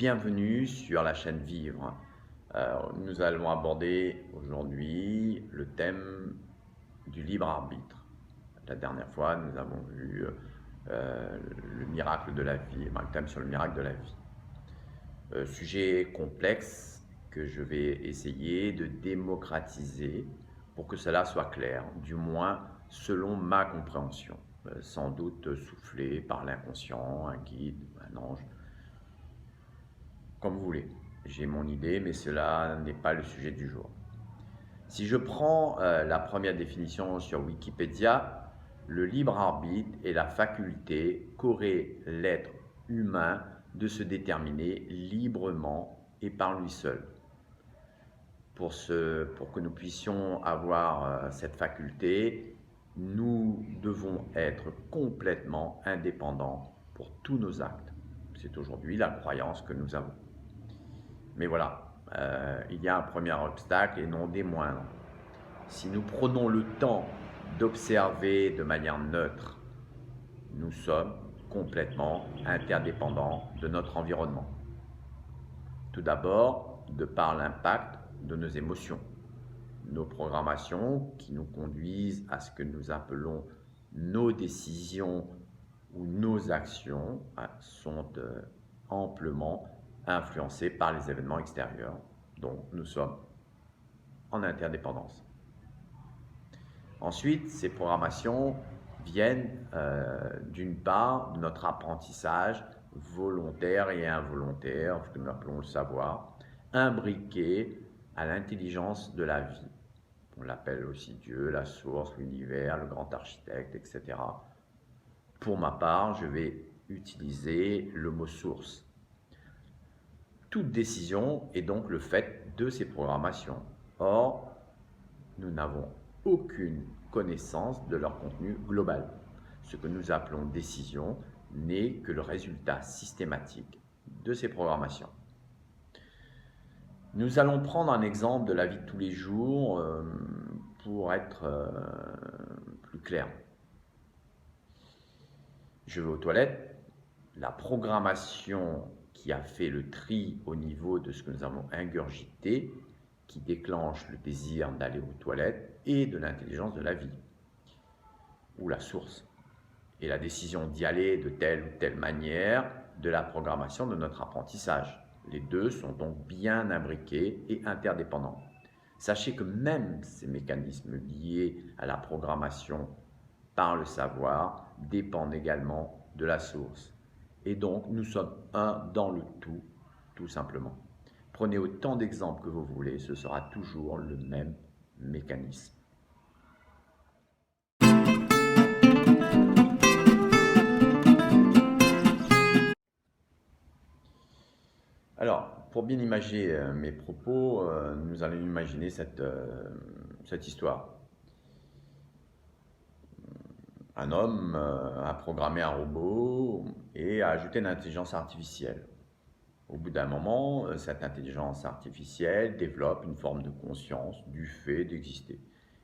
bienvenue sur la chaîne Vivre. Nous allons aborder aujourd'hui le thème du libre arbitre. La dernière fois, nous avons vu le miracle de la vie, le thème sur le miracle de la vie. Sujet complexe que je vais essayer de démocratiser pour que cela soit clair, du moins selon ma compréhension. Sans doute soufflé par l'inconscient, un guide, un ange, comme vous voulez. J'ai mon idée, mais cela n'est pas le sujet du jour. Si je prends la première définition sur Wikipédia, le libre arbitre est la faculté qu'aurait l'être humain de se déterminer librement et par lui seul. Pour que nous puissions avoir cette faculté, nous devons être complètement indépendants pour tous nos actes. C'est aujourd'hui la croyance que nous avons. Mais voilà, il y a un premier obstacle et non des moindres. Si nous prenons le temps d'observer de manière neutre, nous sommes complètement interdépendants de notre environnement. Tout d'abord, de par l'impact de nos émotions, nos programmations qui nous conduisent à ce que nous appelons nos décisions ou nos actions sont amplement influencées par les événements extérieurs dont nous sommes en interdépendance. Ensuite, ces programmations viennent d'une part de notre apprentissage volontaire et involontaire, ce que nous appelons le savoir, imbriqué à l'intelligence de la vie. On l'appelle aussi Dieu, la source, l'univers, le grand architecte, etc. Pour ma part, je vais utiliser le mot source. Toute décision est donc le fait de ces programmations. Or, nous n'avons aucune connaissance de leur contenu global. Ce que nous appelons décision n'est que le résultat systématique de ces programmations. Nous allons prendre un exemple de la vie de tous les jours pour être plus clair. Je vais aux toilettes, la programmation qui a fait le tri au niveau de ce que nous avons ingurgité, qui déclenche le désir d'aller aux toilettes et de l'intelligence de la vie, ou la source, et la décision d'y aller de telle ou telle manière de la programmation de notre apprentissage. Les deux sont donc bien imbriqués et interdépendants. Sachez que même ces mécanismes liés à la programmation par le savoir dépendent également de la source. Et donc, nous sommes un dans le tout simplement. Prenez autant d'exemples que vous voulez, ce sera toujours le même mécanisme. Alors, pour bien imaginer mes propos, nous allons imaginer cette histoire. Un homme a programmé un robot et a ajouté une intelligence artificielle. Au bout d'un moment, cette intelligence artificielle développe une forme de conscience du fait d'exister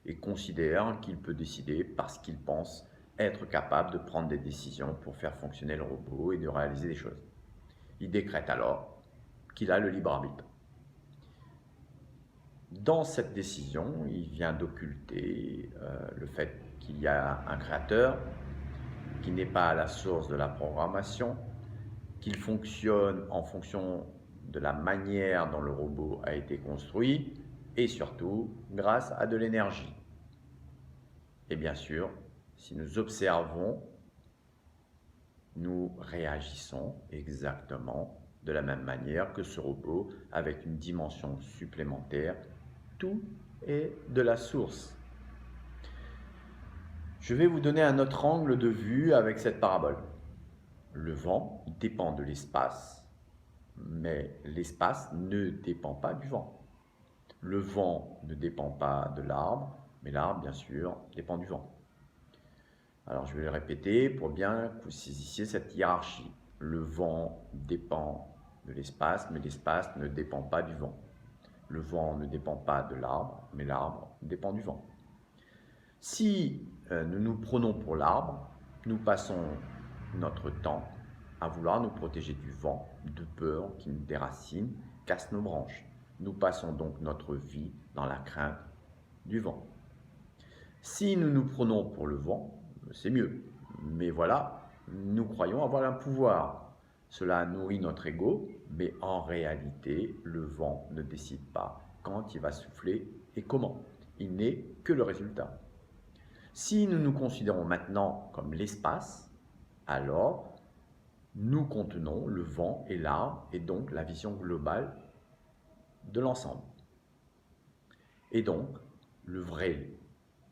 et considère qu'il peut décider parce qu'il pense être capable de prendre des décisions pour faire fonctionner le robot et de réaliser des choses. Il décrète alors qu'il a le libre arbitre. Dans cette décision, il vient d'occulter le fait qu'il y a un créateur qui n'est pas à la source de la programmation, qu'il fonctionne en fonction de la manière dont le robot a été construit et surtout grâce à de l'énergie. Et bien sûr, si nous observons, nous réagissons exactement de la même manière que ce robot avec une dimension supplémentaire. Tout est de la source. Je vais vous donner un autre angle de vue avec cette parabole. Le vent dépend de l'espace, mais l'espace ne dépend pas du vent. Le vent ne dépend pas de l'arbre, mais l'arbre, bien sûr, dépend du vent. Alors, je vais le répéter pour bien que vous saisissiez cette hiérarchie. Le vent dépend de l'espace, mais l'espace ne dépend pas du vent. Le vent ne dépend pas de l'arbre, mais l'arbre dépend du vent. Si nous nous prenons pour l'arbre, nous passons notre temps à vouloir nous protéger du vent, de peur qui nous déracine, casse nos branches. Nous passons donc notre vie dans la crainte du vent. Si nous nous prenons pour le vent, c'est mieux. Mais voilà, nous croyons avoir un pouvoir. Cela nourrit notre ego, mais en réalité, le vent ne décide pas quand il va souffler et comment. Il n'est que le résultat. Si nous nous considérons maintenant comme l'espace, alors nous contenons le vent et l'arbre et donc la vision globale de l'ensemble. Et donc, le vrai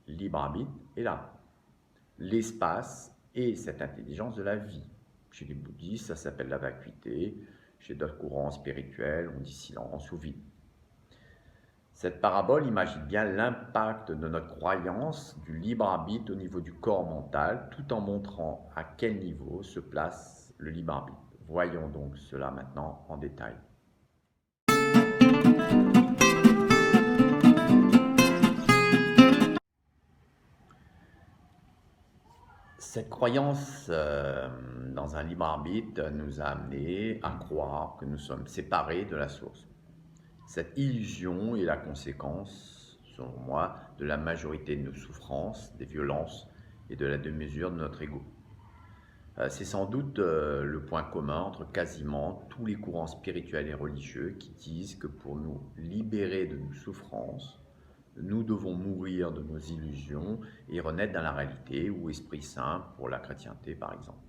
libre arbitre est là. L'espace et cette intelligence de la vie. Chez les bouddhistes, ça s'appelle la vacuité. Chez d'autres courants spirituels, on dit silence ou vide. Cette parabole imagine bien l'impact de notre croyance du libre arbitre au niveau du corps mental, tout en montrant à quel niveau se place le libre arbitre. Voyons donc cela maintenant en détail. Cette croyance dans un libre arbitre nous a amené à croire que nous sommes séparés de la source. Cette illusion est la conséquence, selon moi, de la majorité de nos souffrances, des violences et de la démesure de notre ego. C'est sans doute le point commun entre quasiment tous les courants spirituels et religieux qui disent que pour nous libérer de nos souffrances, nous devons mourir de nos illusions et renaître dans la réalité, ou Esprit Saint pour la chrétienté par exemple.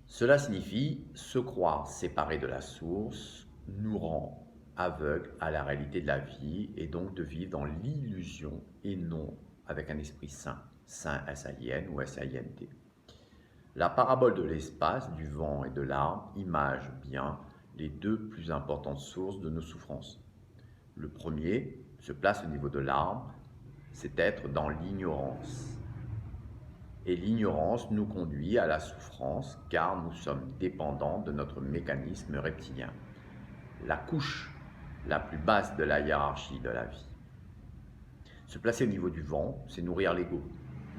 Cela signifie se croire séparé de la source nous rend aveugles à la réalité de la vie et donc de vivre dans l'illusion et non avec un Esprit Saint, Saint S-A-I-N ou S-A-I-N-T. La parabole de l'espace, du vent et de l'arbre image bien les deux plus importantes sources de nos souffrances. Le premier se place au niveau de l'arbre, c'est être dans l'ignorance. Et l'ignorance nous conduit à la souffrance car nous sommes dépendants de notre mécanisme reptilien. La couche la plus basse de la hiérarchie de la vie. Se placer au niveau du vent, c'est nourrir l'ego.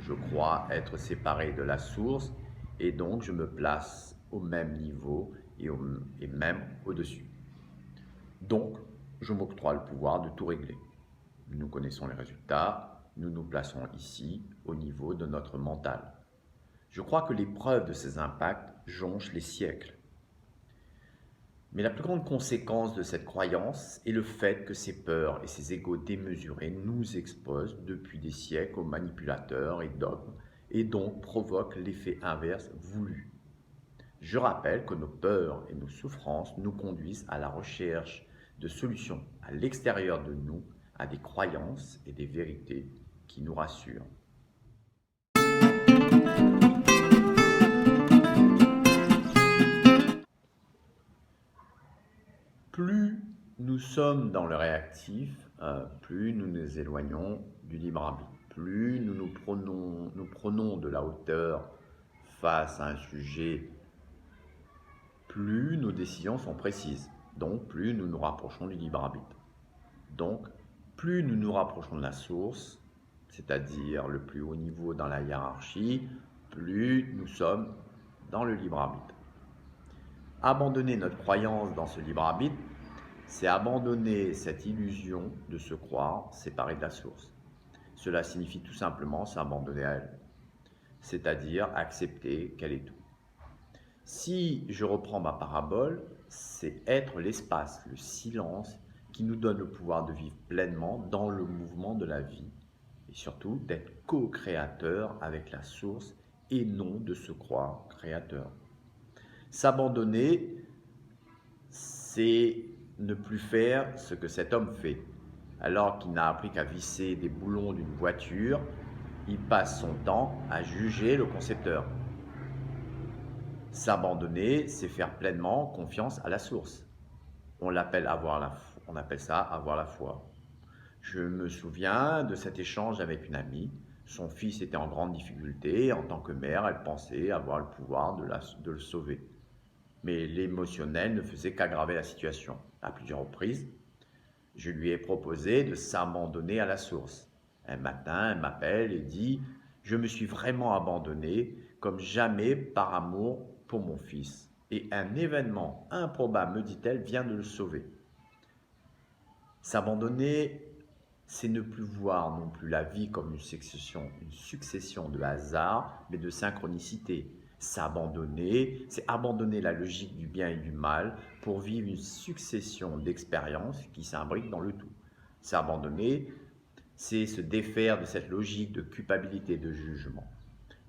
Je crois être séparé de la source et donc je me place au même niveau et même au-dessus. Donc, je m'octroie le pouvoir de tout régler. Nous connaissons les résultats, nous nous plaçons ici au niveau de notre mental. Je crois que les preuves de ces impacts jonchent les siècles. Mais la plus grande conséquence de cette croyance est le fait que ces peurs et ces égos démesurés nous exposent depuis des siècles aux manipulateurs et dogmes et donc provoquent l'effet inverse voulu. Je rappelle que nos peurs et nos souffrances nous conduisent à la recherche de solutions à l'extérieur de nous, à des croyances et des vérités qui nous rassurent. Plus nous sommes dans le réactif, plus nous nous éloignons du libre arbitre. Plus nous prenons de la hauteur face à un sujet, plus nos décisions sont précises. Donc, plus nous nous rapprochons du libre arbitre. Donc, plus nous nous rapprochons de la source, c'est-à-dire le plus haut niveau dans la hiérarchie, plus nous sommes dans le libre arbitre. Abandonner notre croyance dans ce libre arbitre, c'est abandonner cette illusion de se croire séparé de la source. Cela signifie tout simplement s'abandonner à elle, c'est-à-dire accepter qu'elle est tout. Si je reprends ma parabole, c'est être l'espace, le silence qui nous donne le pouvoir de vivre pleinement dans le mouvement de la vie et surtout d'être co-créateur avec la source et non de se croire créateur. S'abandonner, c'est ne plus faire ce que cet homme fait. Alors qu'il n'a appris qu'à visser des boulons d'une voiture, il passe son temps à juger le concepteur. S'abandonner, c'est faire pleinement confiance à la source. On appelle ça avoir la foi. Je me souviens de cet échange avec une amie. Son fils était en grande difficulté et en tant que mère, elle pensait avoir le pouvoir de le sauver. Mais l'émotionnel ne faisait qu'aggraver la situation. À plusieurs reprises, je lui ai proposé de s'abandonner à la source. Un matin, elle m'appelle et dit « Je me suis vraiment abandonné comme jamais par amour pour mon fils et un événement improbable, me dit-elle, vient de le sauver. S'abandonner, c'est ne plus voir non plus la vie comme une succession de hasards, mais de synchronicité. S'abandonner, c'est abandonner la logique du bien et du mal pour vivre une succession d'expériences qui s'imbriquent dans le tout. S'abandonner, c'est se défaire de cette logique de culpabilité et de jugement.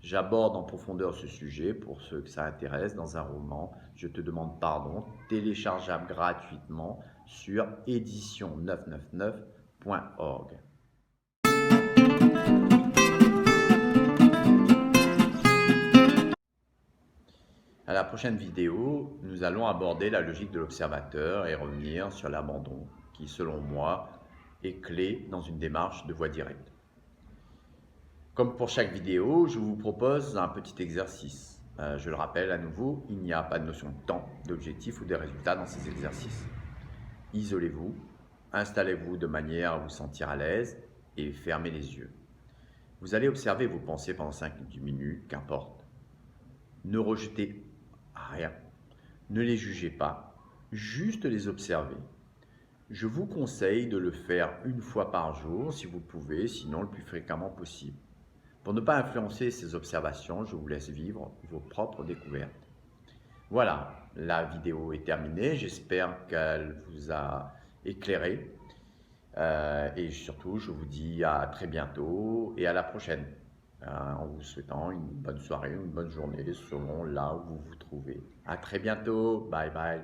J'aborde en profondeur ce sujet pour ceux que ça intéresse dans un roman. Je te demande pardon, téléchargeable gratuitement sur édition999.org. À la prochaine vidéo, nous allons aborder la logique de l'observateur et revenir sur l'abandon qui, selon moi, est clé dans une démarche de voie directe. Comme pour chaque vidéo, je vous propose un petit exercice. Je le rappelle à nouveau, il n'y a pas de notion de temps, d'objectif ou de résultat dans ces exercices. Isolez-vous, installez-vous de manière à vous sentir à l'aise et fermez les yeux. Vous allez observer vos pensées pendant 5-10 minutes, qu'importe. Ne rejetez rien, ne les jugez pas, juste les observez. Je vous conseille de le faire une fois par jour si vous pouvez, sinon le plus fréquemment possible. Pour ne pas influencer ces observations, je vous laisse vivre vos propres découvertes. Voilà, la vidéo est terminée. J'espère qu'elle vous a éclairé. Et surtout, je vous dis à très bientôt et à la prochaine. En vous souhaitant une bonne soirée ou une bonne journée selon là où vous vous trouvez. À très bientôt. Bye bye.